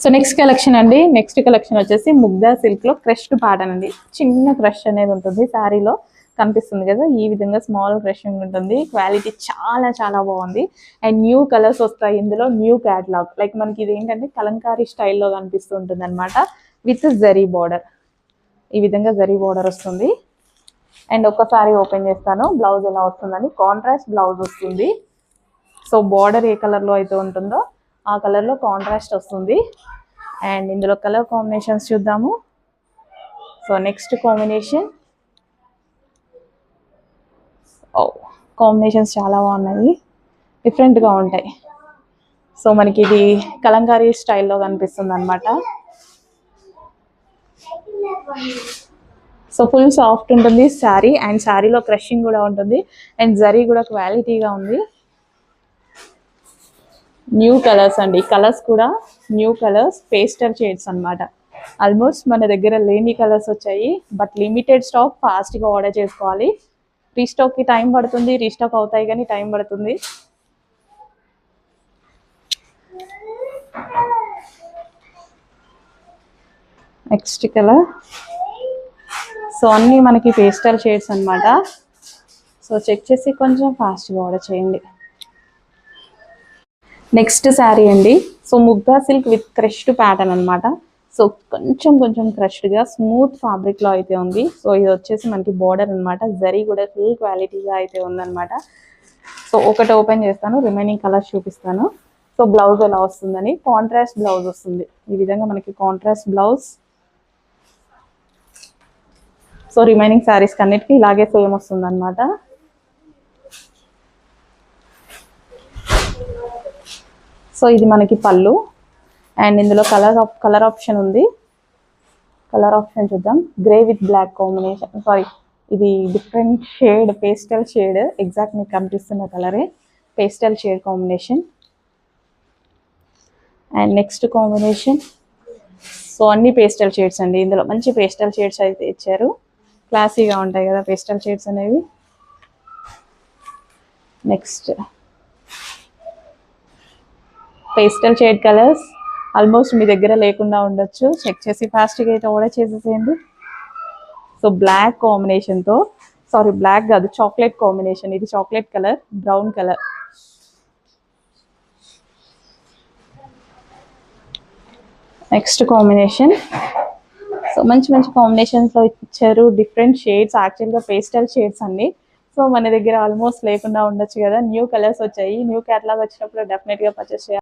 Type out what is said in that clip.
So next collection అండి. Next collection వచ్చేసి ముగ్ధా silk లో క్రష్డ్ ప్యాటర్న్ అండి. చిన్న క్రష్ అనేది ఉంటుంది శారీలో, కనిపిస్తుంది కదా ఈ విధంగా స్మాల్ క్రషింగ్ ఉంటుంది. క్వాలిటీ చాలా చాలా బాగుంది. అండ్ న్యూ కలర్స్ వస్తాయి ఇందులో, న్యూ క్యాటలాగ్. లైక్ మనకి ఇది ఏంటంటే కలంకారీ స్టైల్లో కనిపిస్తూ ఉంటుంది అనమాట. విత్ జరీ బార్డర్, ఈ విధంగా జరీ బార్డర్ వస్తుంది. అండ్ ఒక్కసారి ఓపెన్ చేస్తాను బ్లౌజ్ ఎలా వస్తుందని. కాంట్రాస్ట్ బ్లౌజ్ వస్తుంది. సో బార్డర్ ఏ కలర్ లో అయితే ఉంటుందో ఆ కలర్ లో కాంట్రాస్ట్ వస్తుంది. అండ్ ఇందులో కలర్ కాంబినేషన్స్ చూద్దాము. సో నెక్స్ట్ కాంబినేషన్, కాంబినేషన్స్ చాలా బాగున్నాయి, డిఫరెంట్గా ఉంటాయి. సో మనకి ఇది కలంకారీ స్టైల్లో కనిపిస్తుంది అనమాట. సో ఫుల్ సాఫ్ట్ ఉంటుంది శారీ. అండ్ శారీలో క్రషింగ్ కూడా ఉంటుంది. అండ్ జరీ కూడా క్వాలిటీగా ఉంది. న్యూ కలర్స్ అండి, కలర్స్ కూడా న్యూ కలర్స్, పేస్టల్ షేడ్స్ అనమాట. ఆల్మోస్ట్ మన దగ్గర లేని కలర్స్ వచ్చాయి. బట్ లిమిటెడ్ స్టాక్, ఫాస్ట్గా ఆర్డర్ చేసుకోవాలి. రీస్టాక్కి టైం పడుతుంది, రీస్టాక్ అవుతాయి కానీ టైం పడుతుంది. Next colour. సో అన్నీ మనకి పేస్టల్ షేడ్స్ అనమాట. సో చెక్ చేసి కొంచెం ఫాస్ట్గా ఆర్డర్ చేయండి. నెక్స్ట్ శారీ అండి. So Mugdha silk with crushed pattern అనమాట. సో కొంచెం క్రష్డ్గా స్మూత్ ఫ్యాబ్రిక్లో అయితే ఉంది. సో ఇది వచ్చేసి మనకి బార్డర్ అనమాట. జరీ కూడా ఫుల్ క్వాలిటీగా అయితే ఉందన్నమాట. సో ఒకటి ఓపెన్ చేస్తాను, రిమైనింగ్ కలర్స్ చూపిస్తాను. సో బ్లౌజ్ ఎలా వస్తుందని, కాంట్రాస్ట్ బ్లౌజ్ వస్తుంది. ఈ విధంగా మనకి contrast blouse. So remaining saris అన్నిటికీ ఇలాగే సేమ్ వస్తుంది అనమాట. సో ఇది మనకి పళ్ళు. అండ్ ఇందులో కలర్ ఆప్షన్ ఉంది. కలర్ ఆప్షన్ చూద్దాం. Grey with black combination, sorry ఇది different shade, pastel shade. Exact మీకు కనిపిస్తున్న కలరే pastel shade combination. And next combination. So అన్ని పేస్టల్ షేడ్స్ అండి. ఇందులో మంచి పేస్టల్ షేడ్స్ అయితే ఇచ్చారు. క్లాసీగా ఉంటాయి కదా పేస్టల్ షేడ్స్ అనేవి. Next pastel shade colours almost మీ దగ్గర లేకుండా ఉండొచ్చు. చెక్ చేసి ఫాస్ట్గా అయితే ఆర్డర్ చేసేసేయండి. సో బ్లాక్ కాంబినేషన్తో, సారీ బ్లాక్ కాదు, చాక్లెట్ కాంబినేషన్. ఇది chocolate colour, brown colour. Next combination. So మంచి కాంబినేషన్స్లో ఇచ్చారు. డిఫరెంట్ షేడ్స్, యాక్చువల్గా పేస్టల్ షేడ్స్ అన్ని. సో మన దగ్గర ఆల్మోస్ట్ లేకుండా ఉండొచ్చు కదా. న్యూ కలర్స్ వచ్చాయి. న్యూ క్యాటలాగ్ వచ్చినప్పుడు డెఫినెట్గా పర్చేస్ చేయాలి.